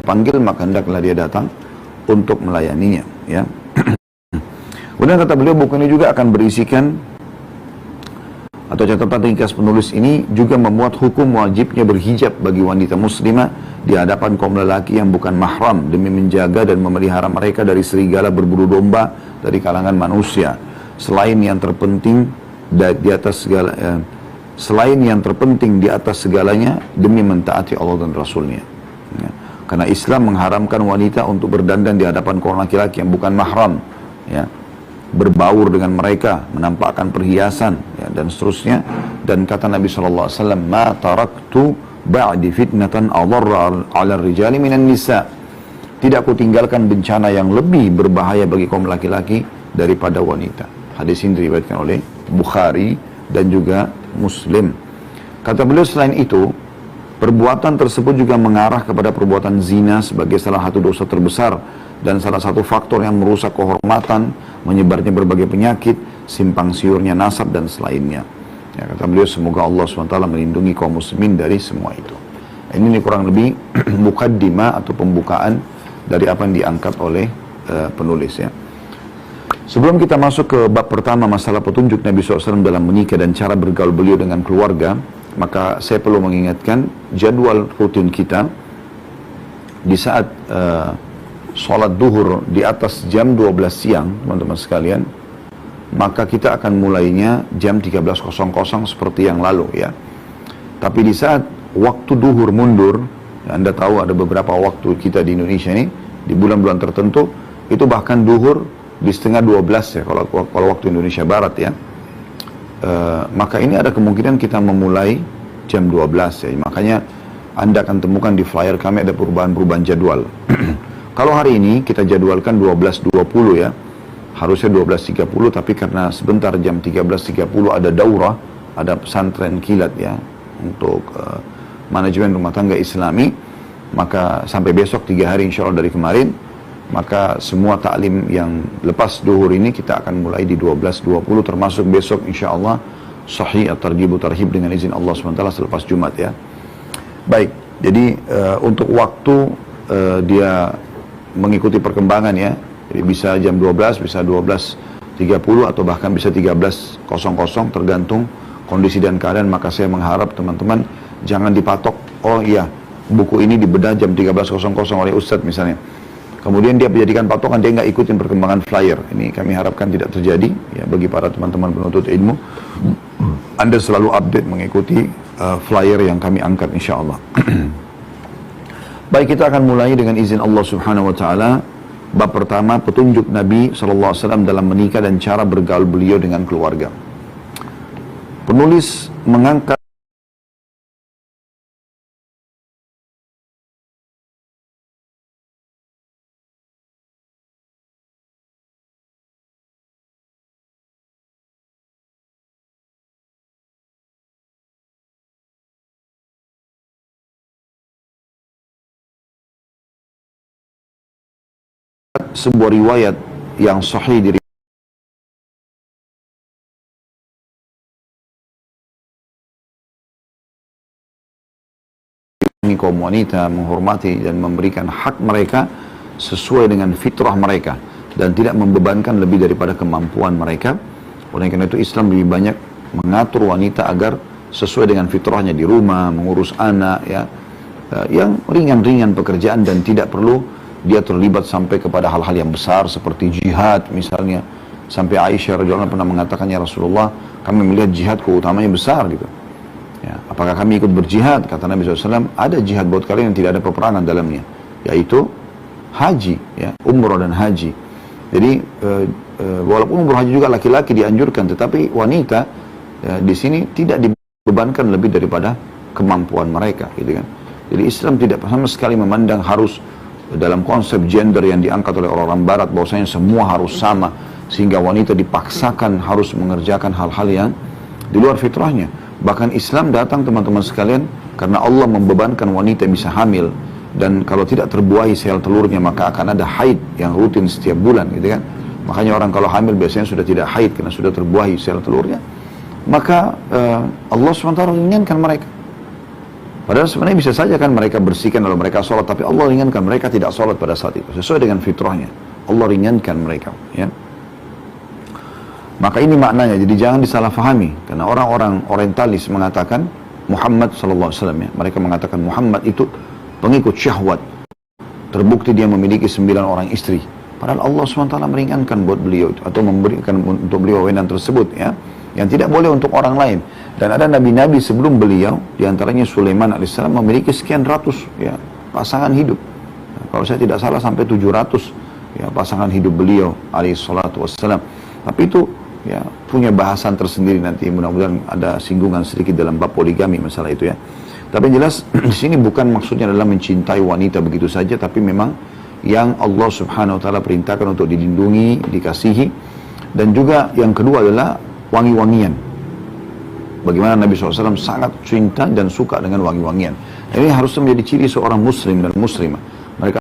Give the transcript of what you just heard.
panggil maka hendaklah dia datang untuk melayaninya, ya. Kemudian kata beliau, buku ini juga akan berisikan atau catatan ringkas penulis ini juga memuat hukum wajibnya berhijab bagi wanita muslimah di hadapan kaum lelaki yang bukan mahram demi menjaga dan memelihara mereka dari serigala berburu domba dari kalangan manusia. Selain yang terpenting di atas segalanya demi mentaati Allah dan Rasulnya. Ya. Karena Islam mengharamkan wanita untuk berdandan di hadapan kaum laki-laki yang bukan mahram, ya, berbaur dengan mereka, menampakkan perhiasan, ya, dan seterusnya. Dan kata Nabi SAW, ma taraktu ba'di fitnatan adarra 'ala rijali minan nisa. Tidak aku tinggalkan bencana yang lebih berbahaya bagi kaum laki-laki daripada wanita. Hadis ini diriwayatkan oleh Bukhari dan juga Muslim. Kata beliau, selain itu, perbuatan tersebut juga mengarah kepada perbuatan zina sebagai salah satu dosa terbesar dan salah satu faktor yang merusak kehormatan, menyebarnya berbagai penyakit, simpang siurnya nasab dan selainnya. Ya, kata beliau, semoga Allah SWT melindungi kaum muslimin dari semua itu. Ini kurang lebih mukaddimah atau pembukaan dari apa yang diangkat oleh penulis, ya. Sebelum kita masuk ke bab pertama, masalah petunjuk Nabi SAW dalam menikah dan cara bergaul beliau dengan keluarga, maka saya perlu mengingatkan jadwal rutin kita di saat sholat duhur di atas jam 12 siang, teman-teman sekalian, maka kita akan mulainya jam 13.00 seperti yang lalu, ya. Tapi di saat waktu duhur mundur, ya, Anda tahu ada beberapa waktu kita di Indonesia ini, di bulan-bulan tertentu, itu bahkan duhur di setengah 12 ya, kalau waktu Indonesia Barat, ya. Maka ini ada kemungkinan kita memulai jam 12 ya. Makanya Anda akan temukan di flyer kami ada perubahan-perubahan jadwal. Kalau hari ini kita jadwalkan 12.20 ya, harusnya 12.30, tapi karena sebentar jam 13.30 ada daurah, ada pesantren kilat ya, untuk manajemen rumah tangga Islami, maka sampai besok 3 hari insya Allah dari kemarin, maka semua taklim yang lepas duhur ini kita akan mulai di 12.20, termasuk besok insya Allah sahih at-targhib tarhib dengan izin Allah SWT selepas Jumat ya. Baik, jadi untuk waktu dia mengikuti perkembangan ya, jadi bisa jam 12, bisa 12.30 atau bahkan bisa 13.00 tergantung kondisi dan keadaan. Maka saya mengharap teman-teman jangan dipatok, oh iya buku ini dibedah jam 13.00 oleh Ustadz misalnya, kemudian dia menjadikan patokan, dia nggak ikutin perkembangan flyer. Ini kami harapkan tidak terjadi ya, bagi para teman-teman penuntut ilmu. Anda selalu update mengikuti flyer yang kami angkat insya Allah. Baik, kita akan mulai dengan izin Allah Subhanahu wa Ta'ala. Bab pertama, petunjuk Nabi SAW dalam menikah dan cara bergaul beliau dengan keluarga. Penulis mengangkat sebuah riwayat yang sahih dari kaum wanita menghormati dan memberikan hak mereka sesuai dengan fitrah mereka dan tidak membebankan lebih daripada kemampuan mereka. Oleh karena itu Islam lebih banyak mengatur wanita agar sesuai dengan fitrahnya di rumah, mengurus anak ya, yang ringan-ringan pekerjaan dan tidak perlu dia terlibat sampai kepada hal-hal yang besar seperti jihad misalnya. Sampai Aisyah radhiyallahu anha pernah mengatakan, ya Rasulullah, kami melihat jihad keutamanya besar gitu ya, apakah kami ikut berjihad? Kata Nabi SAW, ada jihad buat kalian yang tidak ada peperangan dalamnya, yaitu haji ya, umrah dan haji. Jadi walaupun umrah haji juga laki-laki dianjurkan, tetapi wanita di sini tidak dibebankan lebih daripada kemampuan mereka gitu kan. Jadi Islam tidak sama sekali memandang harus dalam konsep gender yang diangkat oleh orang-orang barat bahwasanya semua harus sama sehingga wanita dipaksakan harus mengerjakan hal-hal yang di luar fitrahnya. Bahkan Islam datang teman-teman sekalian karena Allah membebankan wanita bisa hamil, dan kalau tidak terbuahi sel telurnya maka akan ada haid yang rutin setiap bulan gitu kan. Makanya orang kalau hamil biasanya sudah tidak haid karena sudah terbuahi sel telurnya. Maka Allah SWT menginginkan mereka Padahal sebenarnya bisa saja kan mereka bersihkan kalau mereka sholat, tapi Allah ringankan mereka tidak sholat pada saat itu, sesuai dengan fitrahnya. Allah ringankan mereka, ya. Maka ini maknanya, jadi jangan disalahfahami, karena orang-orang orientalis mengatakan Muhammad SAW, ya. Mereka mengatakan Muhammad itu pengikut syahwat, terbukti dia memiliki 9 orang istri. Padahal Allah SWT meringankan buat beliau itu, atau memberikan untuk beliau wewenang tersebut, ya, yang tidak boleh untuk orang lain. Dan ada nabi-nabi sebelum beliau, diantaranya Sulaiman alaihissalam memiliki sekian ratus, ya, pasangan hidup. Nah, kalau saya tidak salah sampai 700, ya, pasangan hidup beliau alaihissalatu wassalam. Tapi itu, ya, punya bahasan tersendiri nanti, mudah-mudahan ada singgungan sedikit dalam bab poligami masalah itu, ya. Tapi yang jelas di sini bukan maksudnya adalah mencintai wanita begitu saja, tapi memang yang Allah Subhanahu wa taala perintahkan untuk dilindungi, dikasihi. Dan juga yang kedua adalah wangi-wangian. Bagaimana Nabi SAW sangat cinta dan suka dengan wangi-wangian. Ini harus menjadi ciri seorang muslim dan muslimah.